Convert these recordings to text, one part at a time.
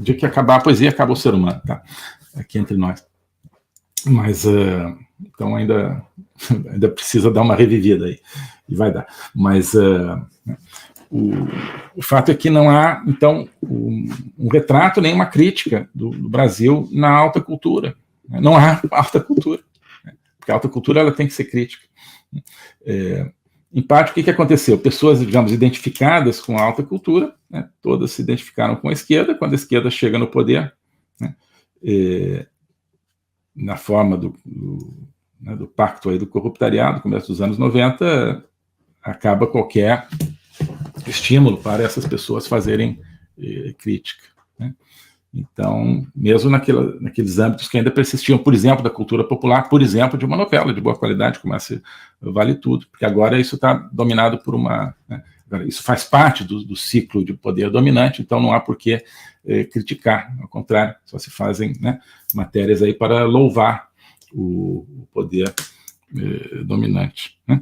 dia que acabar a poesia, acaba o ser humano, tá? Aqui entre nós. Mas, então ainda precisa dar uma revivida aí, e vai dar. Mas o fato é que não há, então, um retrato nem uma crítica do Brasil na alta cultura. Não há alta cultura, porque a alta cultura ela tem que ser crítica. Em parte, o que aconteceu? Pessoas, digamos, identificadas com a alta cultura, né, todas se identificaram com a esquerda. Quando a esquerda chega no poder, né, na forma do pacto aí do corruptariado, começo dos anos 90, acaba qualquer estímulo para essas pessoas fazerem crítica, né? Então, mesmo naqueles âmbitos que ainda persistiam, por exemplo, da cultura popular, por exemplo, de uma novela de boa qualidade, como essa Vale Tudo, porque agora isso está dominado por uma... Né, isso faz parte do ciclo de poder dominante, então não há por que criticar, ao contrário, só se fazem, né, matérias aí para louvar o poder dominante, né?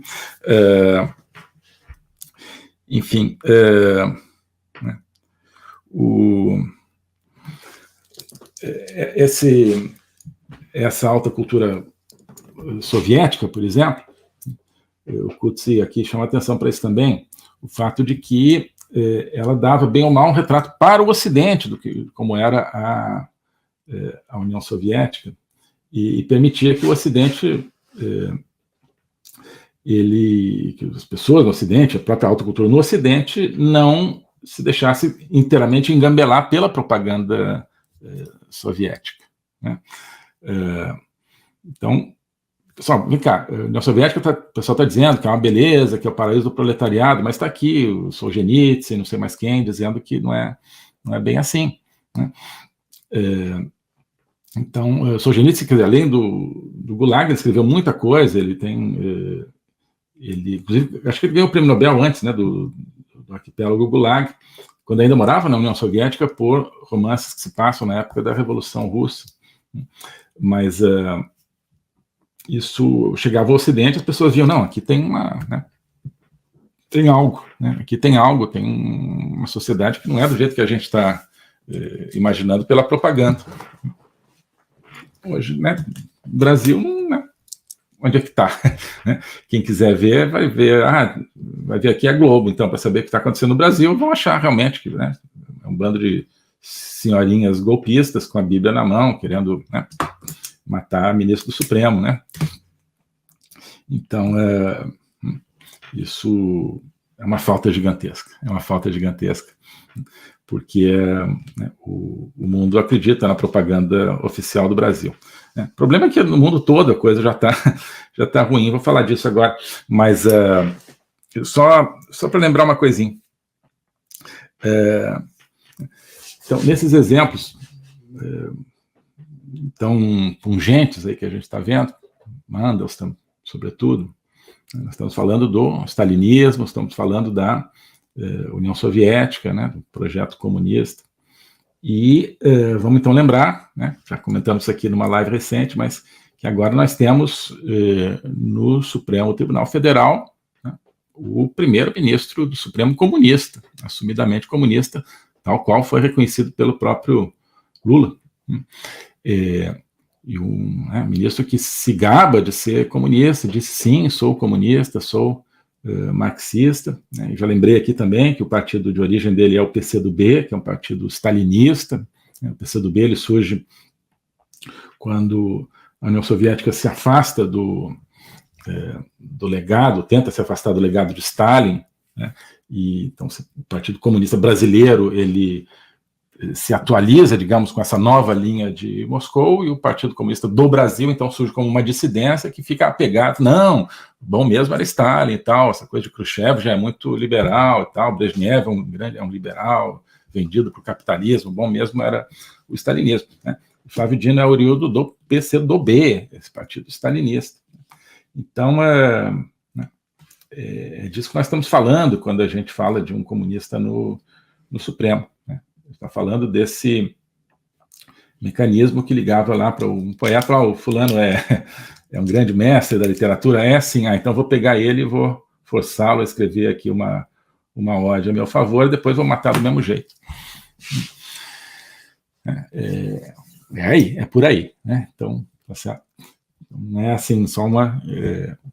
Enfim, né, essa alta cultura soviética, por exemplo, o Coetzee aqui chama atenção para isso também, o fato de que ela dava bem ou mal um retrato para o Ocidente do que como era a União Soviética, e permitia que o Ocidente, que as pessoas no Ocidente, a própria alta cultura no Ocidente, não se deixasse inteiramente engambelar pela propaganda soviética, né? Então, pessoal, vem cá, a União Soviética, o pessoal está dizendo que é uma beleza, que é o paraíso do proletariado, mas está aqui o Solzhenitsyn, não sei mais quem, dizendo que não é bem assim, né? Então, Solzhenitsyn, quer dizer, além do Gulag, ele escreveu muita coisa, ele tem... inclusive, acho que ele ganhou o prêmio Nobel antes, né, do arquipélago Gulag, quando ainda morava na União Soviética, por romances que se passam na época da Revolução Russa. Mas isso chegava ao Ocidente, as pessoas viam, não, aqui tem tem algo, né? Aqui tem algo, tem uma sociedade que não é do jeito que a gente está imaginando pela propaganda. Hoje, né, Brasil, né, onde é que está? Quem quiser ver, vai ver aqui a Globo, então, para saber o que está acontecendo no Brasil, vão achar realmente que, né, é um bando de senhorinhas golpistas com a Bíblia na mão, querendo, né, matar ministro do Supremo, né? Então, isso é uma falta gigantesca, porque né, o mundo acredita na propaganda oficial do Brasil. O problema é que no mundo todo a coisa já está ruim, vou falar disso agora, mas só para lembrar uma coisinha. Então, nesses exemplos tão pungentes aí que a gente está vendo, Mandels, sobretudo, nós estamos falando do stalinismo, estamos falando da União Soviética, né, do projeto comunista, e vamos então lembrar, né, já comentamos isso aqui numa live recente, mas que agora nós temos no Supremo Tribunal Federal, né, o primeiro-ministro do Supremo comunista, assumidamente comunista, tal qual foi reconhecido pelo próprio Lula, e um ministro que se gaba de ser comunista, disse sim, sou comunista, sou marxista, né? Já lembrei aqui também que o partido de origem dele é o PCdoB, que é um partido stalinista, né? O PCdoB ele surge quando a União Soviética se afasta do legado, tenta se afastar do legado de Stalin, né? E então o Partido Comunista Brasileiro ele se atualiza, digamos, com essa nova linha de Moscou, e o Partido Comunista do Brasil, então, surge como uma dissidência que fica apegada, não, bom mesmo era Stalin e tal, essa coisa de Khrushchev já é muito liberal e tal, Brezhnev é um liberal vendido para o capitalismo, bom mesmo era o stalinismo, né? O Flávio Dino é oriundo do PCdoB, esse partido stalinista. Então, é disso que nós estamos falando quando a gente fala de um comunista no Supremo, né? Está falando desse mecanismo que ligava lá para um poeta, o fulano é um grande mestre da literatura, sim, então vou pegar ele e vou forçá-lo a escrever aqui uma ode a meu favor, e depois vou matar do mesmo jeito. É por aí, né? Então, tá certo. Não é assim só uma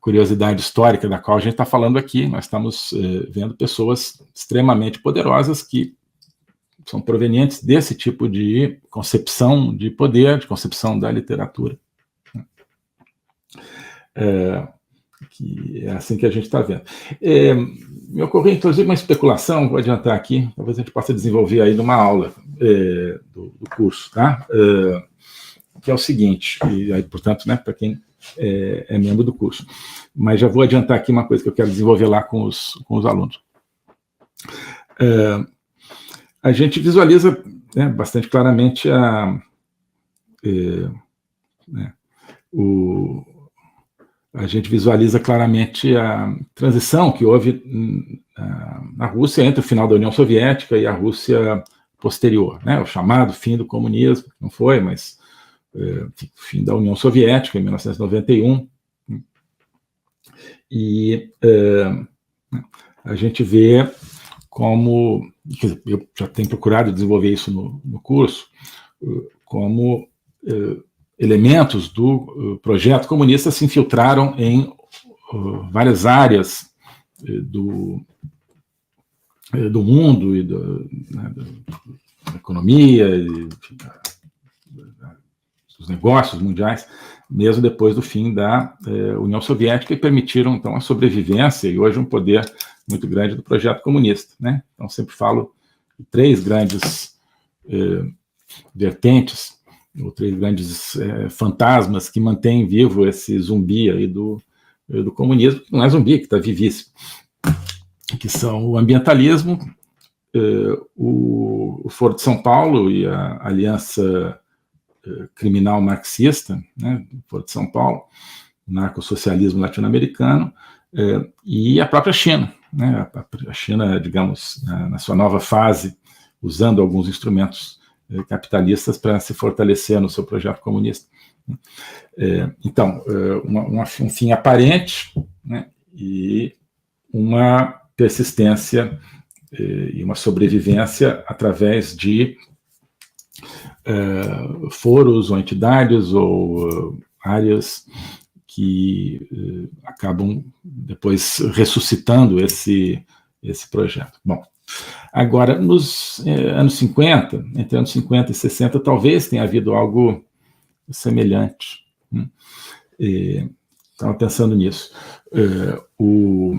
curiosidade histórica da qual a gente está falando aqui. Nós estamos vendo pessoas extremamente poderosas que são provenientes desse tipo de concepção de poder, de concepção da literatura. Que é assim que a gente está vendo. Me ocorreu, inclusive, uma especulação, vou adiantar aqui, talvez a gente possa desenvolver aí numa aula do curso, tá? Que é o seguinte, e aí, portanto, né, para quem é membro do curso. Mas já vou adiantar aqui uma coisa que eu quero desenvolver lá com os alunos. A gente visualiza, né, bastante claramente a gente visualiza claramente a transição que houve na Rússia entre o final da União Soviética e a Rússia posterior, né, o chamado fim do comunismo, não foi, mas fim da União Soviética, em 1991, e a gente vê como, eu já tenho procurado desenvolver isso no curso, como elementos do projeto comunista se infiltraram em várias áreas do mundo e da economia, dos negócios mundiais, mesmo depois do fim da União Soviética, e permitiram, então, a sobrevivência e hoje um poder muito grande do projeto comunista, né? Então, sempre falo de três grandes vertentes, ou três grandes fantasmas que mantêm vivo esse zumbi aí do comunismo, que não é zumbi, que está vivíssimo, que são o ambientalismo, o Foro de São Paulo e a Aliança Criminal Marxista, né, do Foro de São Paulo, o narcossocialismo latino-americano, e a própria China, né, a China, digamos, na sua nova fase, usando alguns instrumentos capitalistas para se fortalecer no seu projeto comunista. Então, um fim aparente, né, e uma persistência e uma sobrevivência através de foros ou entidades ou áreas que acabam depois ressuscitando esse projeto. Bom, agora, nos anos 50, entre anos 50 e 60, talvez tenha havido algo semelhante. Estava pensando nisso. O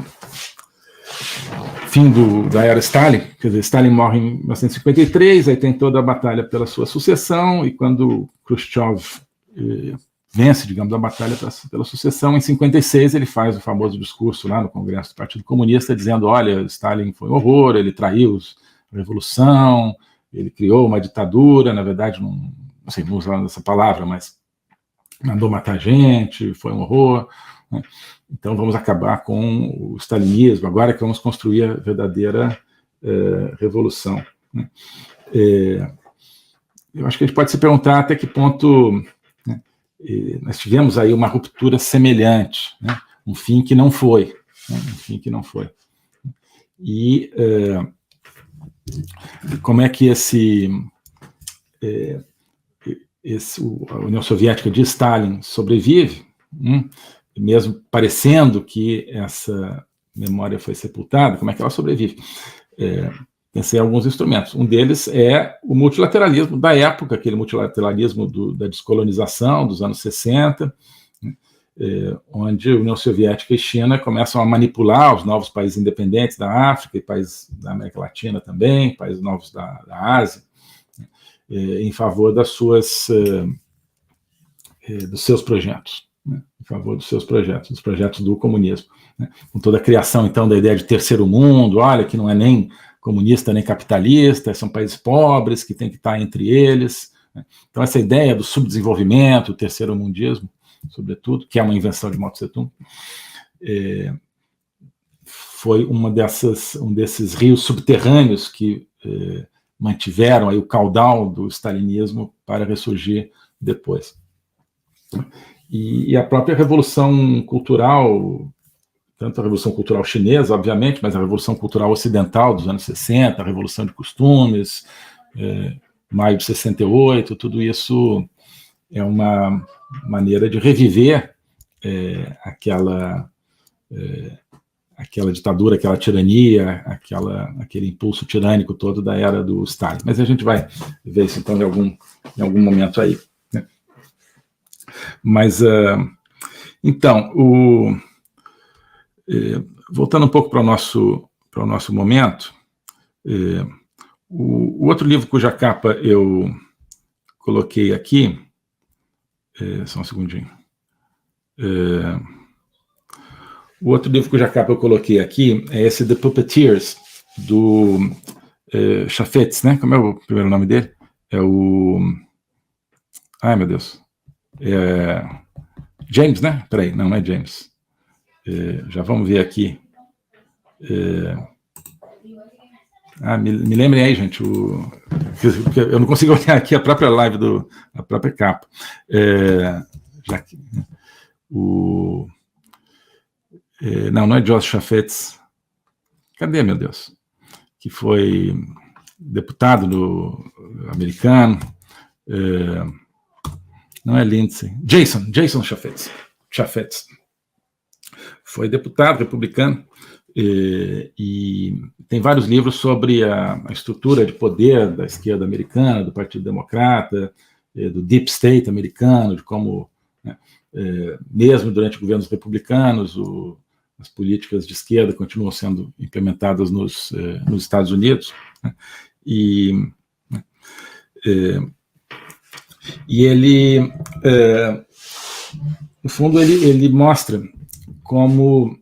fim da era Stalin, quer dizer, Stalin morre em 1953, aí tem toda a batalha pela sua sucessão, e quando Khrushchev vence, digamos, a batalha pela sucessão, em 56 ele faz o famoso discurso lá no Congresso do Partido Comunista, dizendo, olha, Stalin foi um horror, ele traiu a revolução, ele criou uma ditadura, na verdade, não sei, não usando essa palavra, mas mandou matar gente, foi um horror, né? Então vamos acabar com o stalinismo, agora que vamos construir a verdadeira revolução, né? Eu acho que a gente pode se perguntar até que ponto, né, nós tivemos aí uma ruptura semelhante, né, um fim que não foi, né, um fim que não foi. E como é que a União Soviética de Stalin sobrevive, mesmo parecendo que essa memória foi sepultada, como é que ela sobrevive? Pensei em alguns instrumentos. Um deles é o multilateralismo da época, aquele multilateralismo da descolonização dos anos 60, onde a União Soviética e China começam a manipular os novos países independentes da África e países da América Latina também, países novos da Ásia, em favor dos seus projetos, né? Em favor dos seus projetos, dos projetos do comunismo, né? Com toda a criação, então, da ideia de terceiro mundo, olha, que não é nem comunista nem capitalista, são países pobres que tem que estar entre eles, né? Então, essa ideia do subdesenvolvimento, o terceiro mundismo, sobretudo, que é uma invenção de Mao Tse-tung, foi um desses rios subterrâneos que mantiveram aí o caudal do stalinismo para ressurgir depois. E a própria revolução cultural, tanto a revolução cultural chinesa, obviamente, mas a revolução cultural ocidental dos anos 60, a revolução de costumes, maio de 68, tudo isso é uma maneira de reviver aquela ditadura, aquela tirania, aquele impulso tirânico todo da era do Stalin. Mas a gente vai ver isso então em algum momento aí, né? Mas, então, voltando um pouco para o nosso momento, o outro livro cuja capa eu coloquei aqui, só um segundinho. O outro livro cuja capa eu coloquei aqui é esse The Puppeteers, do Chaffetz, né? Como é o primeiro nome dele? É o... Ai, meu Deus. James, né? Peraí, não é James. Já vamos ver aqui. Me lembrem aí, gente. Eu não consigo olhar aqui a própria live, a própria capa. Não é Josh Chaffetz. Cadê, meu Deus? Que foi deputado americano. Não é Lindsay. Jason Chaffetz. Foi deputado republicano e tem vários livros sobre a estrutura de poder da esquerda americana, do Partido Democrata, do Deep State americano, de como, né, mesmo durante governos republicanos, as políticas de esquerda continuam sendo implementadas nos Estados Unidos, né? E ele, no fundo, ele mostra como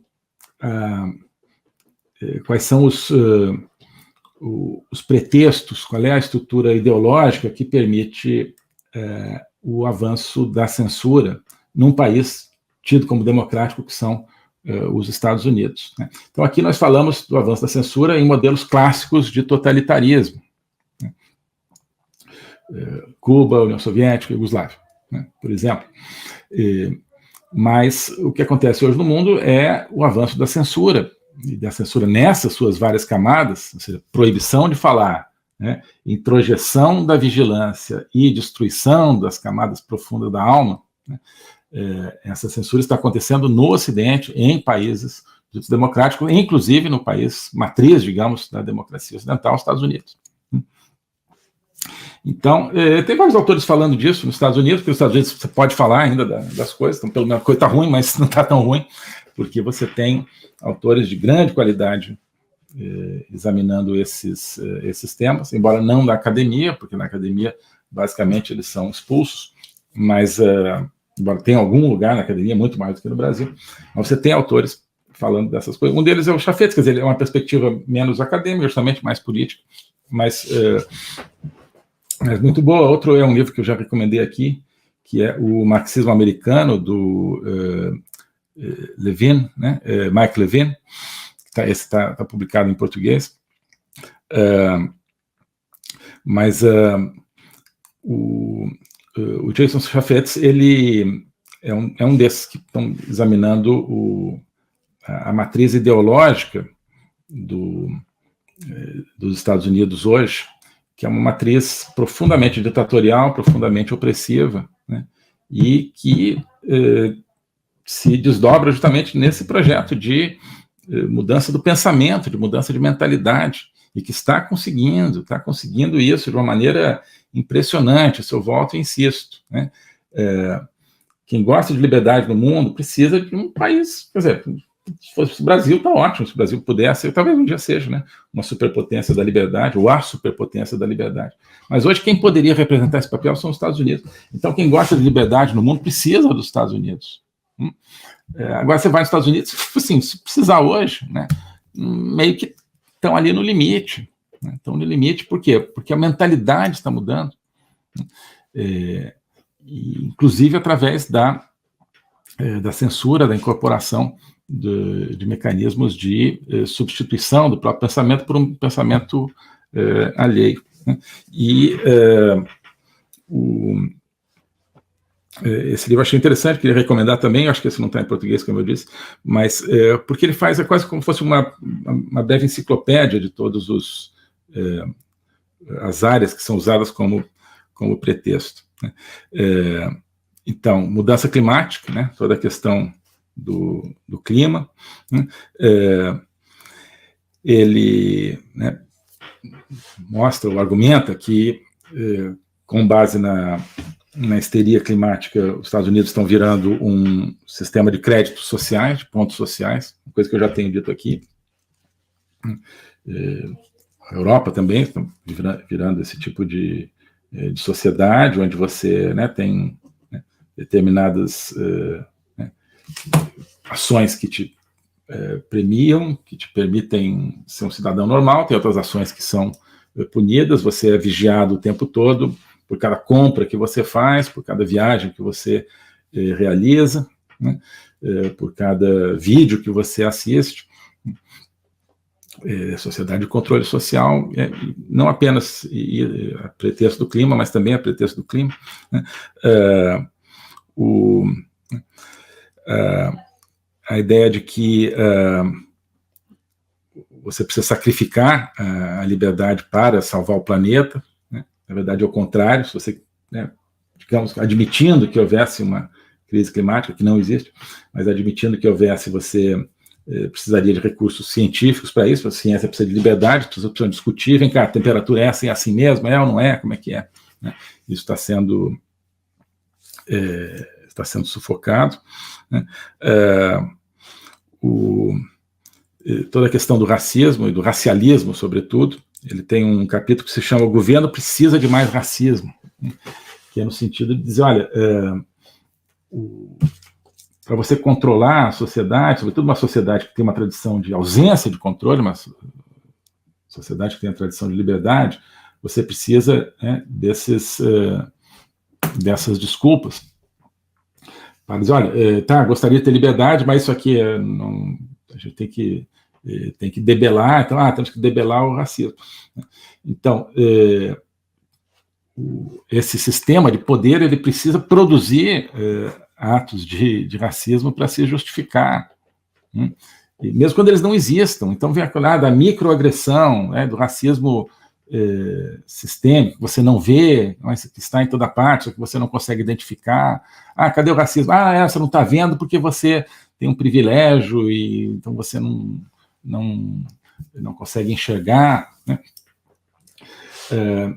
quais são os pretextos, qual é a estrutura ideológica que permite o avanço da censura num país tido como democrático, que são os Estados Unidos, né? Então, aqui nós falamos do avanço da censura em modelos clássicos de totalitarismo, né? Cuba, União Soviética, Iugoslávia, né, por exemplo. Mas o que acontece hoje no mundo é o avanço da censura, e da censura nessas suas várias camadas, ou seja, proibição de falar, né, introjeção da vigilância e destruição das camadas profundas da alma, né? Essa censura está acontecendo no Ocidente, em países democráticos, inclusive no país matriz, digamos, da democracia ocidental, os Estados Unidos. Então, tem vários autores falando disso nos Estados Unidos, porque nos Estados Unidos você pode falar ainda das coisas, então pelo menos a coisa está ruim, mas não está tão ruim, porque você tem autores de grande qualidade examinando esses temas, embora não da academia, porque na academia, basicamente, eles são expulsos, mas... embora tenha algum lugar na academia, muito mais do que no Brasil, mas você tem autores falando dessas coisas. Um deles é o Chaffetz, quer dizer, ele é uma perspectiva menos acadêmica, justamente mais política, mas muito boa. Outro é um livro que eu já recomendei aqui, que é o Marxismo Americano, do Levin, né? Mike Levin. Esse está publicado em português. Mas o Jason Chaffetz, ele é um desses que estão examinando a matriz ideológica dos Estados Unidos hoje, que é uma matriz profundamente ditatorial, profundamente opressiva, né? E que se desdobra justamente nesse projeto de mudança do pensamento, de mudança de mentalidade, e que está conseguindo isso de uma maneira impressionante. Se eu volto e insisto, né? Quem gosta de liberdade no mundo precisa de um país, quer dizer, se fosse o Brasil, está ótimo, se o Brasil pudesse, talvez um dia seja, né, uma superpotência da liberdade, ou a superpotência da liberdade. Mas hoje quem poderia representar esse papel são os Estados Unidos. Então quem gosta de liberdade no mundo precisa dos Estados Unidos. Agora você vai nos Estados Unidos, assim, se precisar hoje, né, meio que estão ali no limite. Né? Estão no limite, por quê? Porque a mentalidade está mudando, inclusive através da censura, da incorporação de mecanismos de substituição do próprio pensamento por um pensamento alheio. Né? E esse livro eu achei interessante, queria recomendar também, acho que esse não está em português, como eu disse, mas porque ele faz quase como se fosse uma breve enciclopédia de todos as áreas que são usadas como pretexto, né? Então, mudança climática, né? Toda a questão do clima, né? Ele, né, mostra ou argumenta que, com base na histeria climática, os Estados Unidos estão virando um sistema de créditos sociais, de pontos sociais, coisa que eu já tenho dito aqui. A Europa também está virando esse tipo de sociedade, onde você, né, tem, né, determinadas ações que te premiam, que te permitem ser um cidadão normal, tem outras ações que são punidas, você é vigiado o tempo todo por cada compra que você faz, por cada viagem que você realiza, né, por cada vídeo que você assiste. Sociedade de controle social, não apenas a pretexto do clima, mas também a pretexto do clima, né? A ideia de que você precisa sacrificar a liberdade para salvar o planeta, né? Na verdade é o contrário, se você, né, digamos, admitindo que houvesse uma crise climática, que não existe, mas admitindo que houvesse, você precisaria de recursos científicos para isso, a ciência precisa de liberdade, as pessoas precisam discutir, vem cá, a temperatura é assim mesmo, é ou não é, como é que é, né? Isso está sendo sufocado, né? Toda a questão do racismo e do racialismo, sobretudo, ele tem um capítulo que se chama O Governo Precisa de Mais Racismo, né? Que é no sentido de dizer, olha, para você controlar a sociedade, sobretudo uma sociedade que tem uma tradição de ausência de controle, uma sociedade que tem a tradição de liberdade, você precisa, né, dessas desculpas para dizer, olha, gostaria de ter liberdade, mas isso aqui não, a gente tem que debelar, então, temos que debelar o racismo. Então, esse sistema de poder, ele precisa produzir atos de racismo para se justificar, né? E mesmo quando eles não existam. Então, vem aquela da microagressão, né, do racismo sistêmico, que você não vê, mas que está em toda parte, só que você não consegue identificar. Cadê o racismo? Você não está vendo porque você tem um privilégio e então você não consegue enxergar, né?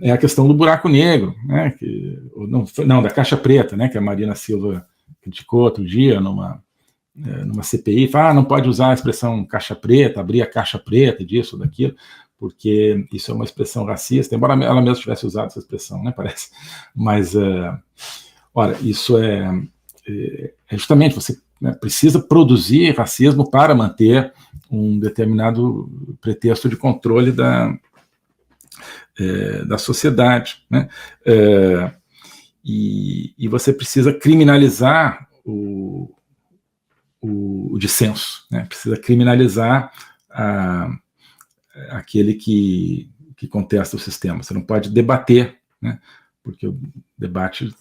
É a questão do buraco negro, né, da caixa preta, né, que a Marina Silva criticou outro dia numa CPI, fala, não pode usar a expressão caixa preta, abrir a caixa preta, disso, daquilo, porque isso é uma expressão racista, embora ela mesma tivesse usado essa expressão, né, parece. Mas, olha, isso é justamente, você, né, precisa produzir racismo para manter um determinado pretexto de controle da sociedade, né? E você precisa criminalizar o dissenso, né? Precisa criminalizar aquele que contesta o sistema. Você não pode debater, né? Porque o debate,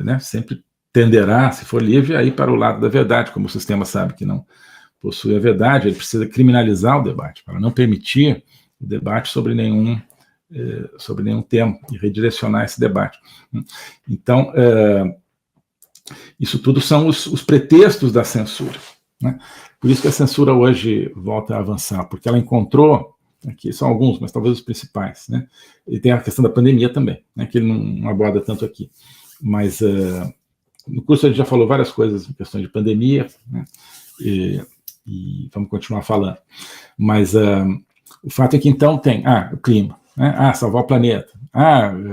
né, sempre tenderá, se for livre, a ir para o lado da verdade, como o sistema sabe que não possui a verdade, ele precisa criminalizar o debate, para não permitir o debate sobre nenhum tema e redirecionar esse debate. Então, isso tudo são os pretextos da censura, né? Por isso que a censura hoje volta a avançar, porque ela encontrou, aqui são alguns, mas talvez os principais, né? E tem a questão da pandemia também, né, que ele não aborda tanto aqui. Mas no curso a gente já falou várias coisas em questão de pandemia, né? E vamos continuar falando. Mas o fato é que então tem o clima, né? Salvar o planeta,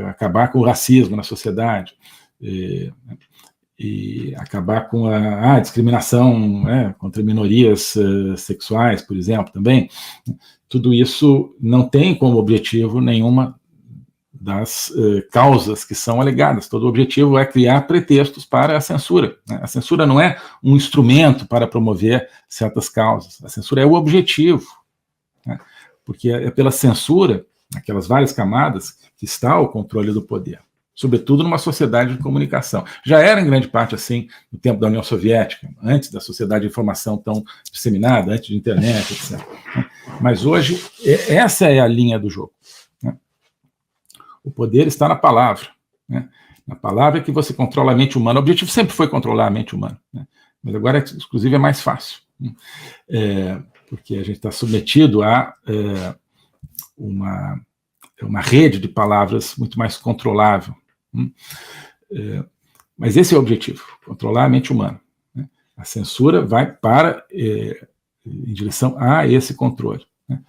acabar com o racismo na sociedade, e acabar com a discriminação, né, contra minorias sexuais, por exemplo, também. Tudo isso não tem como objetivo nenhuma das causas que são alegadas. Todo o objetivo é criar pretextos para a censura, né? A censura não é um instrumento para promover certas causas, a censura é o objetivo, né? Porque é pela censura, aquelas várias camadas, que está o controle do poder, sobretudo numa sociedade de comunicação. Já era em grande parte assim no tempo da União Soviética, antes da sociedade de informação tão disseminada, antes de internet, etc. Mas hoje, essa é a linha do jogo, né? O poder está na palavra, né? Na palavra que você controla a mente humana. O objetivo sempre foi controlar a mente humana, né? Mas agora, inclusive, é mais fácil, né? Porque a gente está submetido a uma rede de palavras muito mais controlável. Mas esse é o objetivo, controlar a mente humana, né? A censura vai em direção a esse controle, né?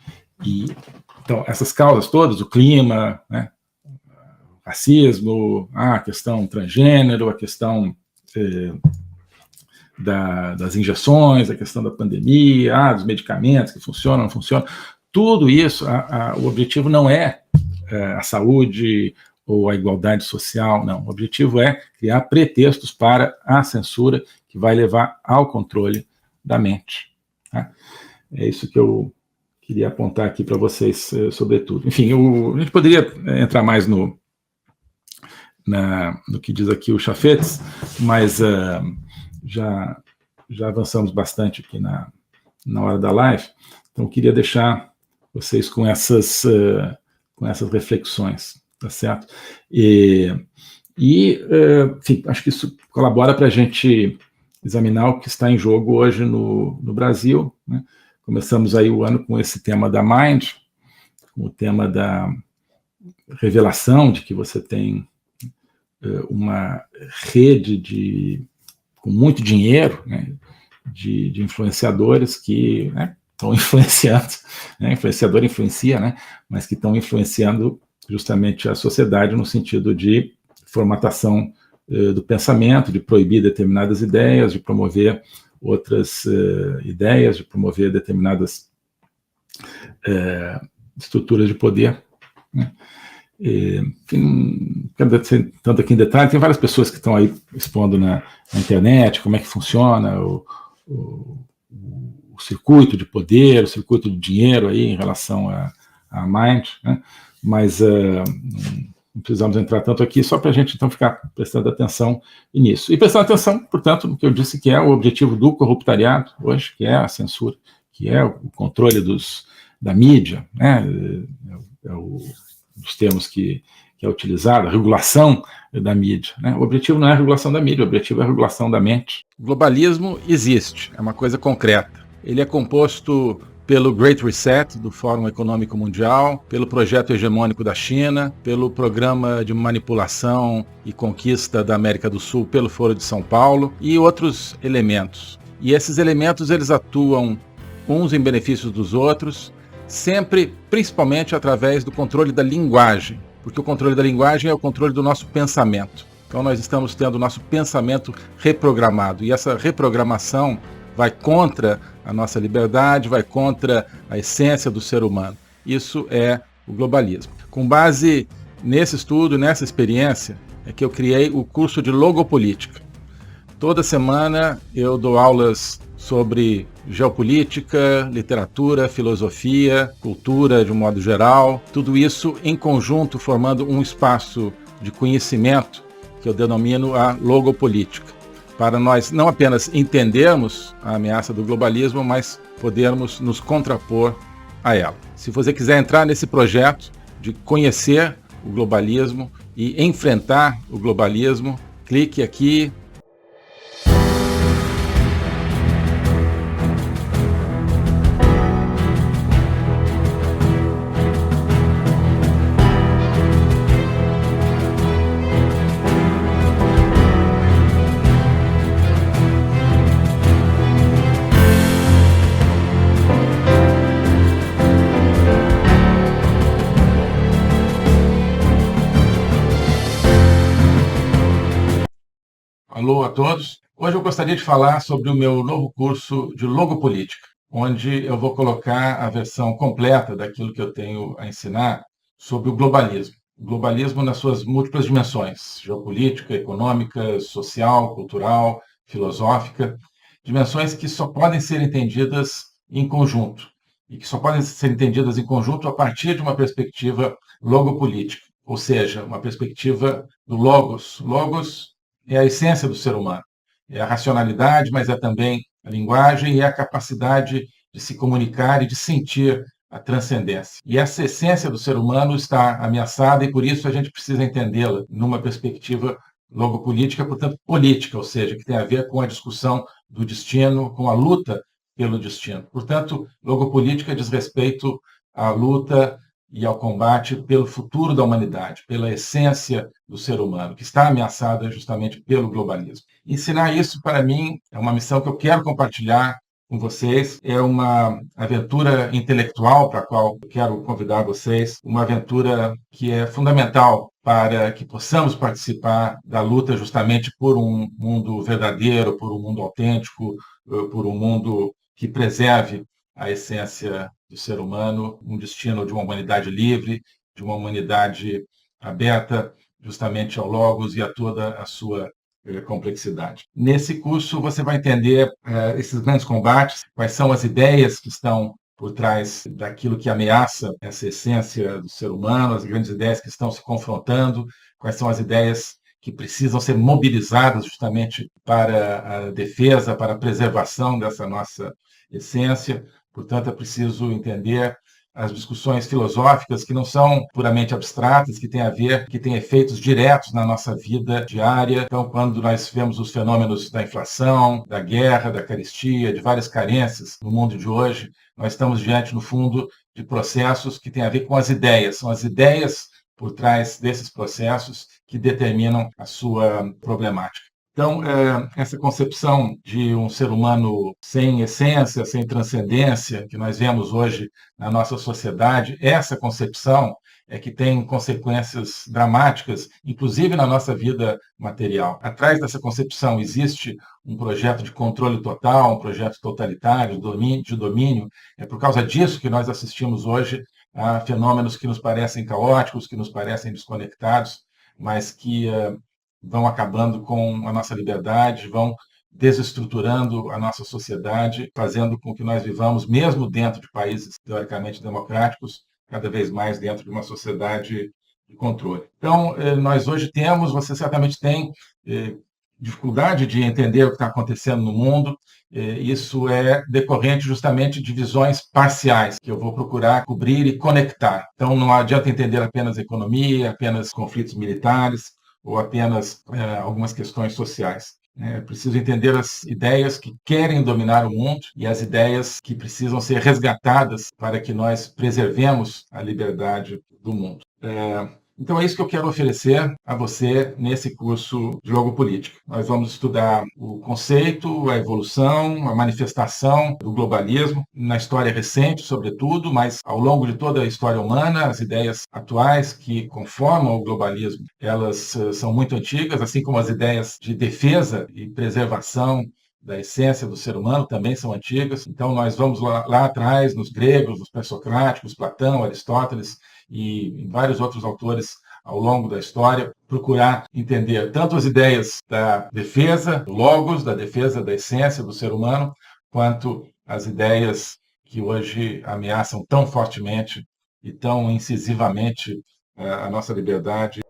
Então, essas causas todas, o clima, né, o racismo, a questão transgênero, a questão das injeções, a questão da pandemia, dos medicamentos que funcionam, não funcionam, tudo isso, o objetivo não é a saúde ou a igualdade social, não. O objetivo é criar pretextos para a censura que vai levar ao controle da mente, tá? É isso que eu queria apontar aqui para vocês, sobretudo. Enfim, a gente poderia entrar mais no que diz aqui o Chafetz, mas já avançamos bastante aqui na hora da live, então eu queria deixar vocês com essas reflexões, tá certo? Enfim, acho que isso colabora para a gente examinar o que está em jogo hoje no Brasil, né? Começamos aí o ano com esse tema da Mind, com o tema da revelação de que você tem uma rede com muito dinheiro, né, de influenciadores que, né, estão influenciando, né, influenciador influencia, né, mas que estão influenciando justamente a sociedade no sentido de formatação do pensamento, de proibir determinadas ideias, de promover outras ideias, de promover determinadas estruturas de poder, né? Enfim, não quero dizer tanto aqui em detalhe, tem várias pessoas que estão aí expondo na internet como é que funciona o circuito de poder, o circuito de dinheiro aí em relação à Mind, né? Mas não precisamos entrar tanto aqui, só para a gente então ficar prestando atenção nisso. E prestando atenção, portanto, no que eu disse que é o objetivo do corruptariado hoje, que é a censura, que é o controle da mídia, né? Dos termos que é utilizado, a regulação da mídia, né? O objetivo não é a regulação da mídia, o objetivo é a regulação da mente. O globalismo existe, é uma coisa concreta. Ele é composto pelo Great Reset, do Fórum Econômico Mundial, pelo projeto hegemônico da China, pelo programa de manipulação e conquista da América do Sul pelo Foro de São Paulo e outros elementos. E esses elementos, eles atuam uns em benefício dos outros, sempre, principalmente através do controle da linguagem, porque o controle da linguagem é o controle do nosso pensamento. Então nós estamos tendo o nosso pensamento reprogramado, e essa reprogramação vai contra a nossa liberdade, vai contra a essência do ser humano. Isso é o globalismo. Com base nesse estudo, nessa experiência, é que eu criei o curso de logopolítica. Toda semana eu dou aulas sobre geopolítica, literatura, filosofia, cultura de um modo geral, tudo isso em conjunto formando um espaço de conhecimento que eu denomino a logopolítica, para nós não apenas entendermos a ameaça do globalismo, mas podermos nos contrapor a ela. Se você quiser entrar nesse projeto de conhecer o globalismo e enfrentar o globalismo, clique aqui. Alô a todos. Hoje eu gostaria de falar sobre o meu novo curso de logopolítica, onde eu vou colocar a versão completa daquilo que eu tenho a ensinar sobre o globalismo. O globalismo nas suas múltiplas dimensões: geopolítica, econômica, social, cultural, filosófica, dimensões que só podem ser entendidas em conjunto, e que só podem ser entendidas em conjunto a partir de uma perspectiva logopolítica, ou seja, uma perspectiva do logos. Logos é a essência do ser humano, é a racionalidade, mas é também a linguagem e a capacidade de se comunicar e de sentir a transcendência. E essa essência do ser humano está ameaçada e, por isso, a gente precisa entendê-la numa perspectiva logopolítica, portanto, política, ou seja, que tem a ver com a discussão do destino, com a luta pelo destino. Portanto, logopolítica diz respeito à luta e ao combate pelo futuro da humanidade, pela essência do ser humano, que está ameaçada justamente pelo globalismo. Ensinar isso, para mim, é uma missão que eu quero compartilhar com vocês. É uma aventura intelectual para a qual eu quero convidar vocês, uma aventura que é fundamental para que possamos participar da luta justamente por um mundo verdadeiro, por um mundo autêntico, por um mundo que preserve a essência do ser humano, um destino de uma humanidade livre, de uma humanidade aberta justamente ao Logos e a toda a sua complexidade. Nesse curso você vai entender esses grandes combates, quais são as ideias que estão por trás daquilo que ameaça essa essência do ser humano, as grandes ideias que estão se confrontando, quais são as ideias que precisam ser mobilizadas justamente para a defesa, para a preservação dessa nossa essência. Portanto, é preciso entender as discussões filosóficas que não são puramente abstratas, que têm a ver, que têm efeitos diretos na nossa vida diária. Então, quando nós vemos os fenômenos da inflação, da guerra, da carestia, de várias carências no mundo de hoje, nós estamos diante, no fundo, de processos que têm a ver com as ideias. São as ideias por trás desses processos que determinam a sua problemática. Então, essa concepção de um ser humano sem essência, sem transcendência, que nós vemos hoje na nossa sociedade, essa concepção é que tem consequências dramáticas, inclusive na nossa vida material. Atrás dessa concepção existe um projeto de controle total, um projeto totalitário, de domínio. É por causa disso que nós assistimos hoje a fenômenos que nos parecem caóticos, que nos parecem desconectados, mas que vão acabando com a nossa liberdade, vão desestruturando a nossa sociedade, fazendo com que nós vivamos, mesmo dentro de países teoricamente democráticos, cada vez mais dentro de uma sociedade de controle. Então, nós hoje temos, você certamente tem, dificuldade de entender o que está acontecendo no mundo. Isso é decorrente justamente de visões parciais, que eu vou procurar cobrir e conectar. Então, não adianta entender apenas a economia, apenas conflitos militares, ou apenas algumas questões sociais. É preciso entender as ideias que querem dominar o mundo e as ideias que precisam ser resgatadas para que nós preservemos a liberdade do mundo. Então é isso que eu quero oferecer a você nesse curso de Logopolítica. Nós vamos estudar o conceito, a evolução, a manifestação do globalismo, na história recente, sobretudo, mas ao longo de toda a história humana, as ideias atuais que conformam o globalismo, elas são muito antigas, assim como as ideias de defesa e preservação da essência do ser humano também são antigas. Então nós vamos lá atrás, nos gregos, nos pré-socráticos, Platão, Aristóteles, e vários outros autores ao longo da história, procurar entender tanto as ideias da defesa do logos, da defesa da essência do ser humano, quanto as ideias que hoje ameaçam tão fortemente e tão incisivamente a nossa liberdade